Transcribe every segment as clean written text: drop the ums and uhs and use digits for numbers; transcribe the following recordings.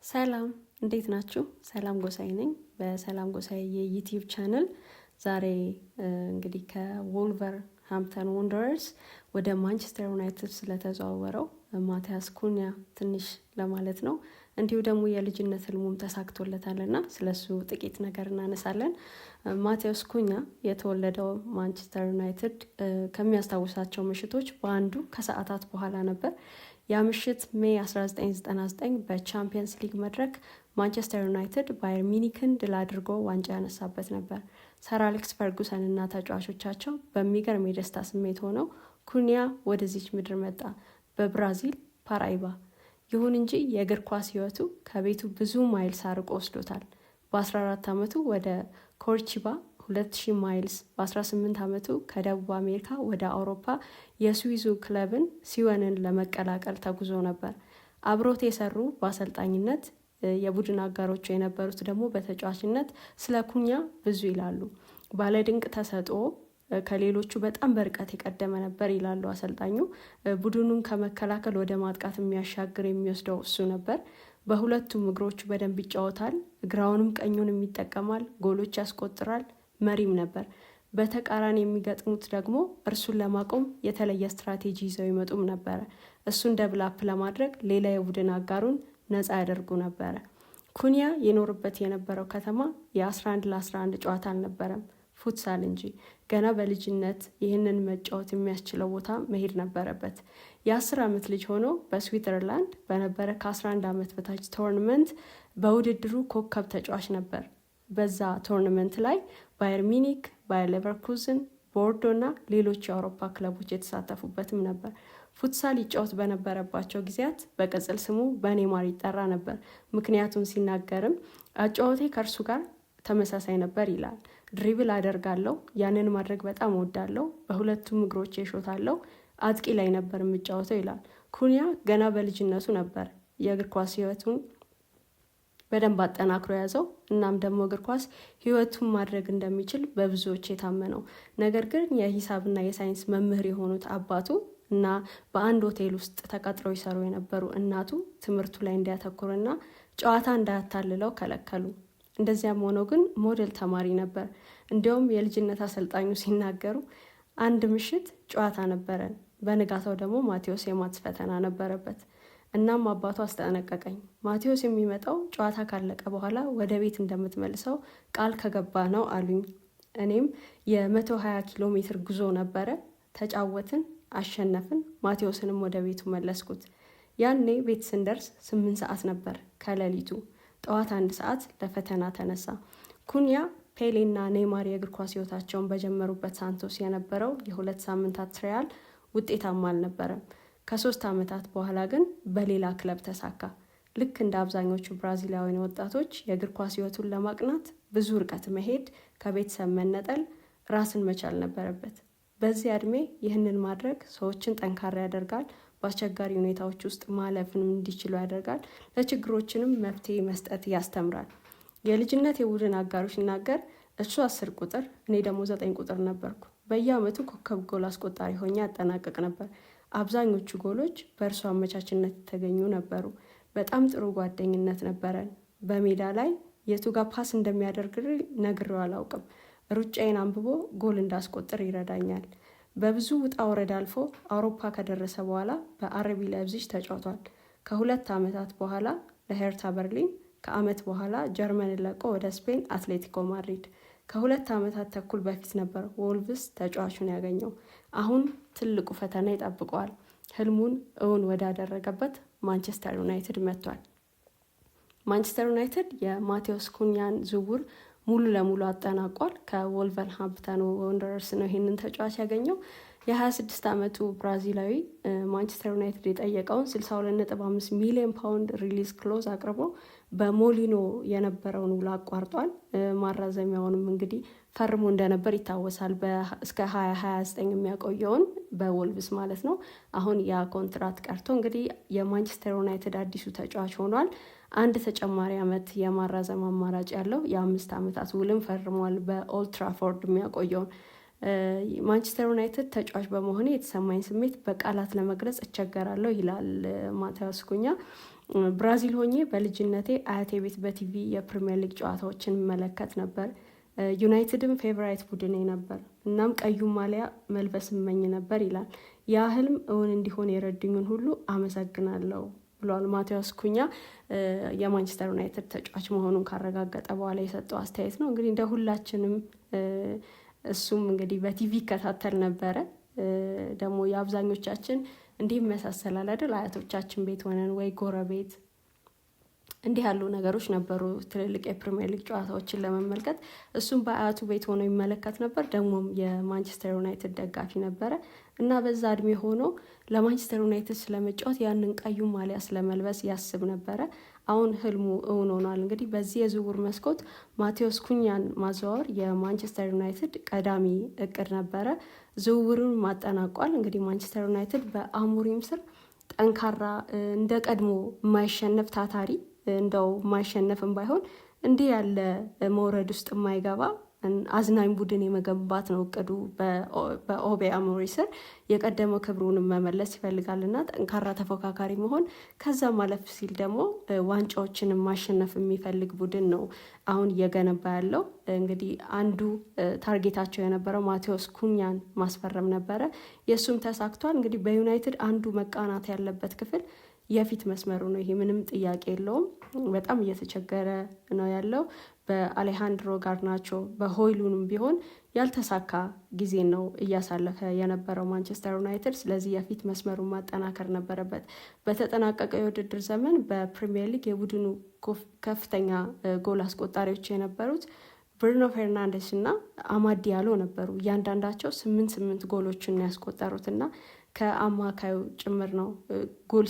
ሰላም እንዴት ናችሁ? ሰላም ጎሳይ ነኝ በሰላም ጎሳይ የዩቲዩብ ቻናል። ዛሬ እንግዲህ ከወልቨርሃምፕተን ወንደረርስ ወደ ማንቸስተር ዩናይትድ ስለተዘዋወረው ማቲያስ ኩኛ ትንሽ ለማለት ነው። እንዲሁ ደግሞ የልጅነት ህልሙም ተሳክቶለታልና ስለሱ ጥቂት ነገር እናነሳለን። ማቲያስ ኩኛ የተወለደው ማንቸስተር ዩናይትድ ከሚያስታውሳቸው ምሽቶች በአንዱ ከሰዓታት በኋላ ነበር። ያ ምሽት ሜይ 1999 በቻምፒየንስ ሊግ መድረክ ማንቸስተር ዩናይትድ ባየር ሚኒክን ድል አድርጎ ዋንጫ ያነሳበት ነበር። ሰር አሌክስ ፈርጉሰን እና ተጫዋቾቻቸው በሚገርም የደስታ ስሜት ሆነው ኩኛ ወደዚች ምድር መጣ በብራዚል ፓራይባ። ይሁን እንጂ የእግር ኳስ ህይወቱ ከቤቱ ብዙ ማይልስ አርቆ ወስዶታል። በ14 ዓመቱ ወደ ኮርቺባ 2000 ማይልስ፣ በ18 ዓመቱ ከደቡብ አሜሪካ ወደ አውሮፓ የስዊዙ ክለብን ሲወንን ለመቀላቀል ተጉዞ ነበር። አብሮት የሰሩ በአሰልጣኝነት የቡድን አጋሮቹ የነበሩት ደግሞ በተጫዋችነት ስለ ኩኛ ብዙ ይላሉ። ባለድንቅ ተሰጥኦ ከሌሎቹ በጣም በርቀት የቀደመ ነበር ይላሉ አሰልጣኙ። ቡድኑን ከመከላከል ወደ ማጥቃት የሚያሻግር የሚወስደው እሱ ነበር። በሁለቱም እግሮቹ በደንብ ይጫወታል። ግራውንም ቀኙንም ይጠቀማል። ጎሎች ያስቆጥራል። መሪም ነበር። በተቃራኒ የሚገጥሙት ደግሞ እርሱን ለማቆም የተለየ ስትራቴጂ ይዘው ይመጡም ነበረ። እሱን ደብላፕ ለማድረግ ሌላ የቡድን አጋሩን ነፃ ያደርጉ ነበረ። ኩኛ የኖርበት የነበረው ከተማ የ11 ለ11 ጨዋታ አልነበረም፣ ፉትሳል እንጂ። ገና በልጅነት ይህንን መጫወት የሚያስችለው ቦታ መሄድ ነበረበት። የ10 ዓመት ልጅ ሆኖ በስዊትዘርላንድ በነበረ ከ11 ዓመት በታች ቶርናመንት በውድድሩ ኮከብ ተጫዋች ነበር። በዛ ቶርናመንት ላይ ባየር ሚኒክ፣ ባየር ሌቨርኩዝን፣ ቦርዶ እና ሌሎች የአውሮፓ ክለቦች የተሳተፉበትም ነበር። ፉትሳል ይጫወት በነበረባቸው ጊዜያት በቅጽል ስሙ በኔማር ይጠራ ነበር። ምክንያቱም ሲናገርም አጫወቴ ከእርሱ ጋር ተመሳሳይ ነበር ይላል። ድሪብል አደርጋለሁ፣ ያንን ማድረግ በጣም እወዳለሁ፣ በሁለቱም እግሮቼ እሾታለሁ፣ አጥቂ ላይ ነበር የምጫወተው ይላል። ኩኛ ገና በልጅነቱ ነበር የእግር ኳስ ህይወቱን በደንብ አጠናክሮ ያዘው። እናም ደግሞ እግር ኳስ ህይወቱን ማድረግ እንደሚችል በብዙዎች የታመነው። ነገር ግን የሂሳብና የሳይንስ መምህር የሆኑት አባቱ እና በአንድ ሆቴል ውስጥ ተቀጥረው ይሰሩ የነበሩ እናቱ ትምህርቱ ላይ እንዲያተኩርና ጨዋታ እንዳያታልለው ከለከሉ። እንደዚያም ሆነው ግን ሞዴል ተማሪ ነበር። እንዲያውም የልጅነት አሰልጣኙ ሲናገሩ አንድ ምሽት ጨዋታ ነበረን፣ በንጋታው ደግሞ ማቴዎስ የማትስ ፈተና ነበረበት። እናም አባቱ አስጠነቀቀኝ፣ ማቴዎስ የሚመጣው ጨዋታ ካለቀ በኋላ ወደ ቤት እንደምትመልሰው ቃል ከገባ ነው አሉኝ። እኔም የ120 ኪሎ ሜትር ጉዞ ነበረ። ተጫወትን፣ አሸነፍን፣ ማቴዎስንም ወደ ቤቱ መለስኩት። ያኔ ቤት ስንደርስ 8 ሰዓት ነበር ከሌሊቱ። ጠዋት 1 ሰዓት ለፈተና ተነሳ። ኩኛ ፔሌና ኔይማር የእግር ኳስ ህይወታቸውን በጀመሩበት ሳንቶስ የነበረው የ2 ሳምንታት ትሪያል ውጤታማ አልነበረም። ከ3 ዓመታት በኋላ ግን በሌላ ክለብ ተሳካ። ልክ እንደ አብዛኞቹ ብራዚላውያን ወጣቶች የእግር ኳስ ህይወቱን ለማቅናት ብዙ ርቀት መሄድ፣ ከቤተሰብ መነጠል፣ ራስን መቻል ነበረበት። በዚህ እድሜ ይህንን ማድረግ ሰዎችን ጠንካራ ያደርጋል። በአስቸጋሪ ሁኔታዎች ውስጥ ማለፍንም እንዲችሉ ያደርጋል። ለችግሮችንም መፍትሄ መስጠት ያስተምራል። የልጅነት የቡድን አጋሩ ሲናገር እሱ 10 ቁጥር እኔ ደግሞ 9 ቁጥር ነበርኩ። በየአመቱ ኮከብ ጎል አስቆጣሪ ሆኜ አጠናቀቅ ነበር። አብዛኞቹ ጎሎች በእርሱ አመቻችነት የተገኙ ነበሩ። በጣም ጥሩ ጓደኝነት ነበረን። በሜዳ ላይ የቱ ጋር ፓስ እንደሚያደርግ ነግሬው አላውቅም። ሩጫዬን አንብቦ ጎል እንዳስቆጥር ይረዳኛል። በብዙ ውጣ ወረድ አልፎ አውሮፓ ከደረሰ በኋላ በአርቢ ላይፕዚግ ተጫውቷል። ከ2 ዓመታት በኋላ ለሄርታ በርሊን፣ ከአመት በኋላ ጀርመንን ለቆ ወደ ስፔን አትሌቲኮ ማድሪድ። ከ2 ዓመታት ተኩል በፊት ነበር ወልቭስ ተጫዋቹን ያገኘው። አሁን ትልቁ ፈተና ይጠብቀዋል። ህልሙን እውን ወዳደረገበት ማንቸስተር ዩናይትድ መጥቷል። ማንቸስተር ዩናይትድ የማቴዎስ ኩኛን ዝውውር ሙሉ ለሙሉ አጠናቋል። ከወልቨርሃምፕተን ወንደረርስ ነው ይህንን ተጫዋች ያገኘው። የ26 ዓመቱ ብራዚላዊ ማንቸስተር ዩናይትድ የጠየቀውን 62.5 ሚሊዮን ፓውንድ ሪሊዝ ክሎዝ አቅርቦ በሞሊኖ የነበረውን ውል አቋርጧል። ማራዘሚያውንም እንግዲህ ፈርሞ እንደነበር ይታወሳል። እስከ 2029 የሚያቆየውን በወልቭስ ማለት ነው። አሁን ያ ኮንትራት ቀርቶ እንግዲህ የማንቸስተር ዩናይትድ አዲሱ ተጫዋች ሆኗል። አንድ ተጨማሪ ዓመት የማራዘም አማራጭ ያለው የ5 ዓመታት ውልም ፈርሟል። በኦልድ ትራፎርድ የሚያቆየውን ማንቸስተር ዩናይትድ ተጫዋች በመሆኔ የተሰማኝ ስሜት በቃላት ለመግለጽ እቸገራለሁ ይላል ማቲያስ ኩኛ። ብራዚል ሆኜ በልጅነቴ አያቴ ቤት በቲቪ የፕሪሚየር ሊግ ጨዋታዎችን መለከት ነበር። ዩናይትድም ፌቨራይት ቡድኔ ነበር። እናም ቀዩ ማሊያ መልበስ እመኝ ነበር ይላል። ያ ህልም እውን እንዲሆን የረዱኝን ሁሉ አመሰግናለሁ ብሏል ማቴዎስ ኩኛ የማንቸስተር ዩናይትድ ተጫዋች መሆኑን ካረጋገጠ በኋላ የሰጠው አስተያየት ነው። እንግዲህ እንደ ሁላችንም እሱም እንግዲህ በቲቪ ይከታተል ነበረ። ደግሞ የአብዛኞቻችን እንዲህ ይመሳሰላል አይደል? አያቶቻችን ቤት ሆነን ወይ ጎረቤት እንዲህ ያሉ ነገሮች ነበሩ ትልልቅ የፕሪሚየር ሊግ ጨዋታዎችን ለመመልከት። እሱም በአያቱ ቤት ሆኖ ይመለከት ነበር። ደግሞም የማንቸስተር ዩናይትድ ደጋፊ ነበረ እና በዛ እድሜ ሆኖ ለማንቸስተር ዩናይትድ ስለመጫወት ያንን ቀዩ ማሊያ ስለመልበስ ያስብ ነበረ። አሁን ህልሙ እውን ሆኗል። እንግዲህ በዚህ የዝውውር መስኮት ማቴዎስ ኩኛን ማዘዋወር የማንቸስተር ዩናይትድ ቀዳሚ እቅድ ነበረ። ዝውውሩን ማጠናቋል። እንግዲህ ማንቸስተር ዩናይትድ በአሞሪም ስር ጠንካራ እንደ ቀድሞ የማይሸነፍ ታታሪ እንደው የማይሸነፍም ባይሆን እንዲህ ያለ መውረድ ውስጥ የማይገባ አዝናኝ ቡድን የመገንባት ነው እቅዱ። በኦቤ አሞሪ ስር የቀደመው ክብሩንም መመለስ ይፈልጋልና ጠንካራ ተፎካካሪ መሆን፣ ከዛ ማለፍ ሲል ደግሞ ዋንጫዎችን ማሸነፍ የሚፈልግ ቡድን ነው አሁን እየገነባ ያለው። እንግዲህ አንዱ ታርጌታቸው የነበረው ማቴዎስ ኩኛን ማስፈረም ነበረ። የእሱም ተሳክቷል። እንግዲህ በዩናይትድ አንዱ መቃናት ያለበት ክፍል የፊት መስመሩ ነው። ይሄ ምንም ጥያቄ የለውም። በጣም እየተቸገረ ነው ያለው። በአሌሃንድሮ ጋርናቾ በሆይሉንም ቢሆን ያልተሳካ ጊዜ ነው እያሳለፈ የነበረው ማንቸስተር ዩናይትድ። ስለዚህ የፊት መስመሩን ማጠናከር ነበረበት። በተጠናቀቀው የውድድር ዘመን በፕሪሚየር ሊግ የቡድኑ ከፍተኛ ጎል አስቆጣሪዎች የነበሩት ብሩኖ ፈርናንዴስ እና አማድ ዲያሎ ነበሩ። እያንዳንዳቸው 8 ጎሎችን ያስቆጠሩት እና ከአማካዩ ጭምር ነው ጎል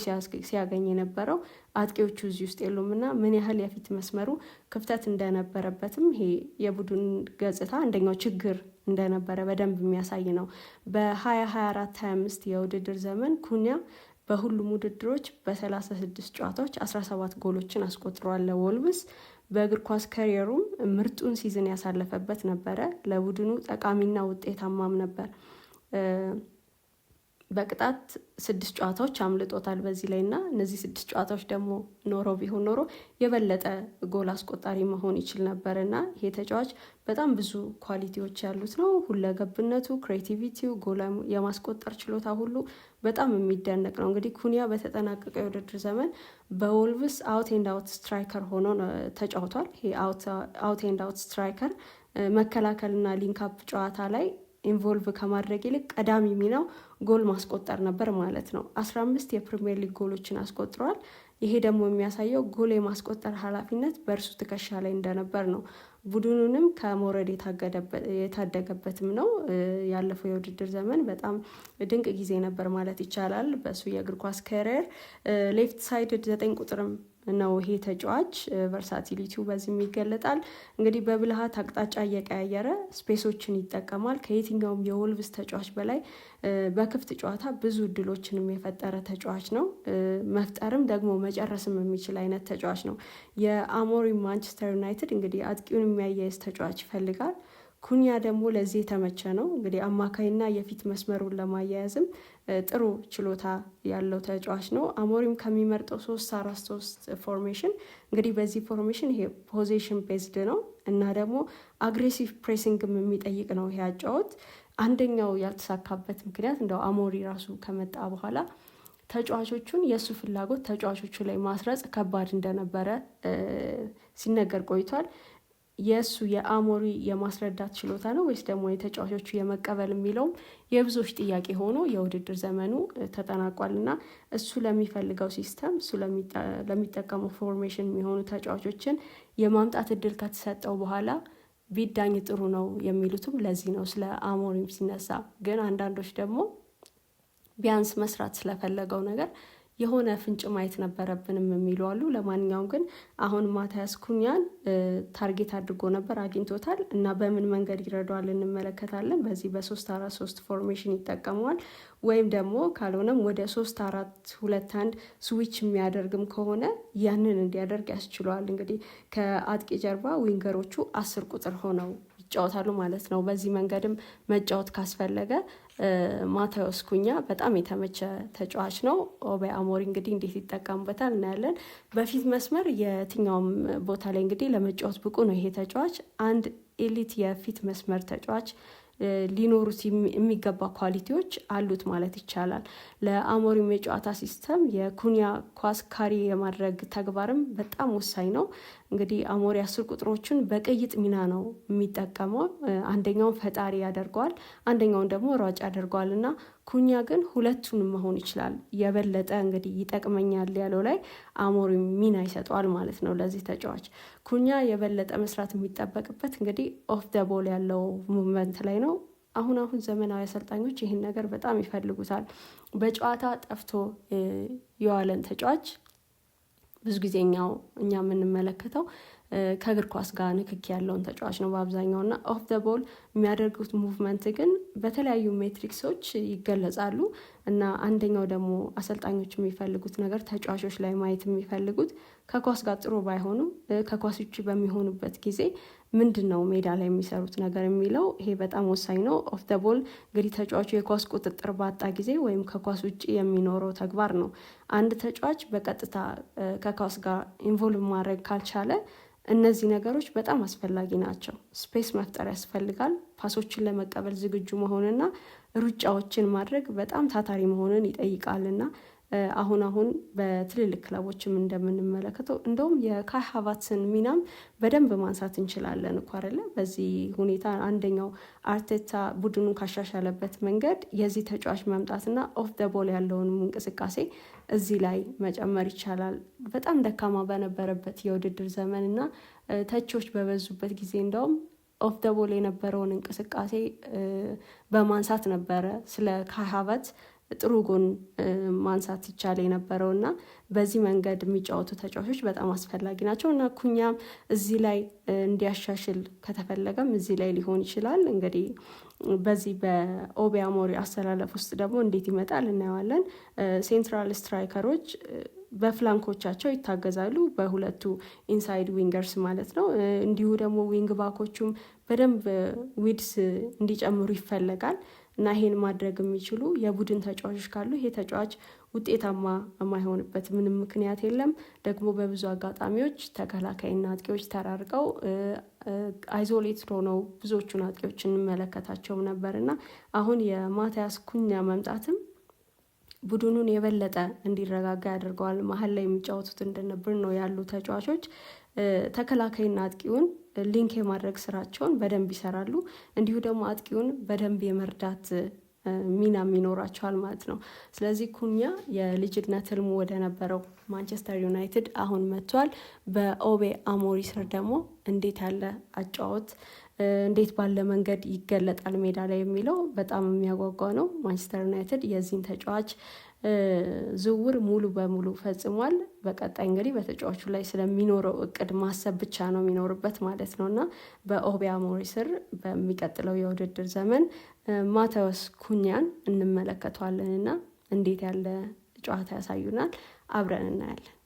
ሲያገኝ የነበረው። አጥቂዎቹ እዚህ ውስጥ የሉም እና ምን ያህል የፊት መስመሩ ክፍተት እንደነበረበትም ይሄ የቡድን ገጽታ አንደኛው ችግር እንደነበረ በደንብ የሚያሳይ ነው። በ2024-25 የውድድር ዘመን ኩኛ በሁሉም ውድድሮች በ36 ጨዋታዎች 17 ጎሎችን አስቆጥሯል ለወልቭስ። በእግር ኳስ ካሪየሩም ምርጡን ሲዝን ያሳለፈበት ነበረ። ለቡድኑ ጠቃሚና ውጤታማም ነበር። በቅጣት 6 ጨዋታዎች አምልጦታል በዚህ ላይ እና እነዚህ 6 ጨዋታዎች ደግሞ ቢሆን ኖሮ የበለጠ ጎል አስቆጣሪ መሆን ይችል ነበር እና ይሄ ተጫዋች በጣም ብዙ ኳሊቲዎች ያሉት ነው። ሁለገብነቱ፣ ክሬቲቪቲው፣ ጎል የማስቆጠር ችሎታ ሁሉ በጣም የሚደነቅ ነው። እንግዲህ ኩኒያ በተጠናቀቀ የውድድር ዘመን በወልቭስ አውት ኤንድ አውት ስትራይከር ሆኖ ተጫውቷል። ይሄ አውት ኤንድ አውት ስትራይከር መከላከልና ሊንክአፕ ጨዋታ ላይ ኢንቮልቭ ከማድረግ ይልቅ ቀዳሚ ሚናው ጎል ማስቆጠር ነበር ማለት ነው። 15 የፕሪሚየር ሊግ ጎሎችን አስቆጥሯል። ይሄ ደግሞ የሚያሳየው ጎል የማስቆጠር ኃላፊነት በእርሱ ትከሻ ላይ እንደነበር ነው። ቡድኑንም ከመውረድ የታደገበትም ነው። ያለፈው የውድድር ዘመን በጣም ድንቅ ጊዜ ነበር ማለት ይቻላል በእሱ የእግር ኳስ ካሪየር። ሌፍት ሳይድድ 9 ቁጥርም ነው ይሄ ተጫዋች። ቨርሳቲሊቲው በዚህም ይገለጣል። እንግዲህ በብልሃት አቅጣጫ እየቀያየረ ስፔሶችን ይጠቀማል። ከየትኛውም የወልቭስ ተጫዋች በላይ በክፍት ጨዋታ ብዙ እድሎችንም የፈጠረ ተጫዋች ነው። መፍጠርም ደግሞ መጨረስም የሚችል አይነት ተጫዋች ነው። የአሞሪም ማንቸስተር ዩናይትድ እንግዲህ አጥቂውን የሚያያይዝ ተጫዋች ይፈልጋል። ኩኛ ደግሞ ለዚህ የተመቸ ነው። እንግዲህ አማካይና የፊት መስመሩን ለማያያዝም ጥሩ ችሎታ ያለው ተጫዋች ነው። አሞሪም ከሚመርጠው 3-4-3 ፎርሜሽን እንግዲህ በዚህ ፎርሜሽን ይሄ ፖዚሽን ቤዝድ ነው እና ደግሞ አግሬሲቭ ፕሬሲንግም የሚጠይቅ ነው ይሄ አጫወት። አንደኛው ያልተሳካበት ምክንያት እንደው አሞሪ ራሱ ከመጣ በኋላ ተጫዋቾቹን የእሱ ፍላጎት ተጫዋቾቹ ላይ ማስረጽ ከባድ እንደነበረ ሲነገር ቆይቷል። የእሱ የአሞሪ የማስረዳት ችሎታ ነው ወይስ ደግሞ የተጫዋቾቹ የመቀበል የሚለውም የብዙዎች ጥያቄ ሆኖ የውድድር ዘመኑ ተጠናቋል እና እሱ ለሚፈልገው ሲስተም እሱ ለሚጠቀመው ፎርሜሽን የሚሆኑ ተጫዋቾችን የማምጣት እድል ከተሰጠው በኋላ ቢዳኝ ጥሩ ነው የሚሉትም ለዚህ ነው ስለ አሞሪም ሲነሳ። ግን አንዳንዶች ደግሞ ቢያንስ መስራት ስለፈለገው ነገር የሆነ ፍንጭ ማየት ነበረብንም የሚሉ አሉ። ለማንኛውም ግን አሁን ማቲያስ ኩኛን ታርጌት አድርጎ ነበር፣ አግኝቶታል እና በምን መንገድ ይረዳዋል እንመለከታለን። በዚህ በ3-4-3 ፎርሜሽን ይጠቀመዋል ወይም ደግሞ ካልሆነም ወደ 3-4-2-1 ስዊች የሚያደርግም ከሆነ ያንን እንዲያደርግ ያስችለዋል። እንግዲህ ከአጥቂ ጀርባ ዊንገሮቹ 10 ቁጥር ሆነው ይጫወታሉ ማለት ነው። በዚህ መንገድም መጫወት ካስፈለገ ማቴዎስ ኩኛ በጣም የተመቸ ተጫዋች ነው። ኦቤ አሞሪ እንግዲህ እንዴት ይጠቀሙበታል እናያለን። በፊት መስመር የትኛውም ቦታ ላይ እንግዲህ ለመጫወት ብቁ ነው ይሄ ተጫዋች። አንድ ኤሊት የፊት መስመር ተጫዋች ሊኖሩት የሚገባ ኳሊቲዎች አሉት ማለት ይቻላል። ለአሞሪም የጨዋታ ሲስተም የኩኛ ኳስ ካሪ የማድረግ ተግባርም በጣም ወሳኝ ነው። እንግዲህ አሞሪ 10 ቁጥሮችን በቅይጥ ሚና ነው የሚጠቀመው። አንደኛውን ፈጣሪ ያደርገዋል፣ አንደኛውን ደግሞ ሯጭ ያደርገዋል እና ኩኛ ግን ሁለቱንም መሆን ይችላል። የበለጠ እንግዲህ ይጠቅመኛል ያለው ላይ አሞሪ ሚና ይሰጠዋል ማለት ነው ለዚህ ተጫዋች። ኩኛ የበለጠ መስራት የሚጠበቅበት እንግዲህ ኦፍ ደ ቦል ያለው ሙቭመንት ላይ ነው። አሁን ዘመናዊ አሰልጣኞች ይህን ነገር በጣም ይፈልጉታል። በጨዋታ ጠፍቶ የዋለን ተጫዋች ብዙ ጊዜ እኛ የምንመለከተው ከእግር ኳስ ጋር ንክኪ ያለውን ተጫዋች ነው በአብዛኛው እና ኦፍ ደ ቦል የሚያደርጉት ሙቭመንት ግን በተለያዩ ሜትሪክሶች ይገለጻሉ እና አንደኛው ደግሞ አሰልጣኞች የሚፈልጉት ነገር ተጫዋቾች ላይ ማየት የሚፈልጉት ከኳስ ጋር ጥሩ ባይሆኑ ከኳስ ውጭ በሚሆኑበት ጊዜ ምንድነው ሜዳ ላይ የሚሰሩት ነገር የሚለው ይሄ በጣም ወሳኝ ነው። ኦፍ ደ ቦል እንግዲህ ተጫዋቹ የኳስ ቁጥጥር ባጣ ጊዜ ወይም ከኳስ ውጭ የሚኖረው ተግባር ነው። አንድ ተጫዋች በቀጥታ ከኳስ ጋር ኢንቮልቭ ማድረግ ካልቻለ እነዚህ ነገሮች በጣም አስፈላጊ ናቸው። ስፔስ መፍጠር ያስፈልጋል። ፓሶችን ለመቀበል ዝግጁ መሆንና ሩጫዎችን ማድረግ በጣም ታታሪ መሆንን ይጠይቃልና አሁን በትልልቅ ክለቦችም እንደምንመለከተው እንደውም የካይ ሃቨርትዝን ሚናም በደንብ ማንሳት እንችላለን እኮ አይደለ? በዚህ ሁኔታ አንደኛው አርቴታ ቡድኑን ካሻሻለበት መንገድ የዚህ ተጫዋች መምጣትና ኦፍ ደ ቦል ያለውን እንቅስቃሴ እዚህ ላይ መጨመር ይቻላል። በጣም ደካማ በነበረበት የውድድር ዘመንና ተቾች በበዙበት ጊዜ እንደውም ኦፍ ደ ቦል የነበረውን እንቅስቃሴ በማንሳት ነበረ ስለ ካይ ሃቨርትዝ ጥሩ ጎን ማንሳት ይቻል የነበረውና በዚህ መንገድ የሚጫወቱ ተጫዋቾች በጣም አስፈላጊ ናቸው እና ኩኛም እዚህ ላይ እንዲያሻሽል ከተፈለገም እዚህ ላይ ሊሆን ይችላል። እንግዲህ በዚህ በኦቤ አሞሪ አስተላለፍ ውስጥ ደግሞ እንዴት ይመጣል እናየዋለን። ሴንትራል ስትራይከሮች በፍላንኮቻቸው ይታገዛሉ፣ በሁለቱ ኢንሳይድ ዊንገርስ ማለት ነው። እንዲሁ ደግሞ ዊንግ ባኮቹም በደንብ ዊድስ እንዲጨምሩ ይፈለጋል እና ይሄን ማድረግ የሚችሉ የቡድን ተጫዋቾች ካሉ ይሄ ተጫዋች ውጤታማ የማይሆንበት ምንም ምክንያት የለም። ደግሞ በብዙ አጋጣሚዎች ተከላካይና አጥቂዎች ተራርቀው አይዞሌት ሆነው ብዙዎቹን አጥቂዎች እንመለከታቸውም ነበርና አሁን የማቲያስ ኩኛ መምጣትም ቡድኑን የበለጠ እንዲረጋጋ ያደርገዋል። መሀል ላይ የሚጫወቱት እንደነ ብሩኖ ያሉ ተጫዋቾች ተከላካይና አጥቂውን ሊንክ የማድረግ ስራቸውን በደንብ ይሰራሉ። እንዲሁ ደግሞ አጥቂውን በደንብ የመርዳት ሚናም ይኖራቸዋል ማለት ነው። ስለዚህ ኩኛ የልጅነት ህልሙ ወደ ነበረው ማንቸስተር ዩናይትድ አሁን መጥቷል። በኦቤ አሞሪ ስር ደግሞ እንዴት ያለ አጫወት እንዴት ባለ መንገድ ይገለጣል ሜዳ ላይ የሚለው በጣም የሚያጓጓ ነው። ማንቸስተር ዩናይትድ የዚህን ተጫዋች ዝውውር ሙሉ በሙሉ ፈጽሟል። በቀጣይ እንግዲህ በተጫዋቹ ላይ ስለሚኖረው እቅድ ማሰብ ብቻ ነው የሚኖርበት ማለት ነውና በኦቤ አሞሪ ስር በሚቀጥለው የውድድር ዘመን ማቴዎስ ኩኛን እንመለከተዋለንና እንዴት ያለ ጨዋታ ያሳዩናል አብረን እናያለን።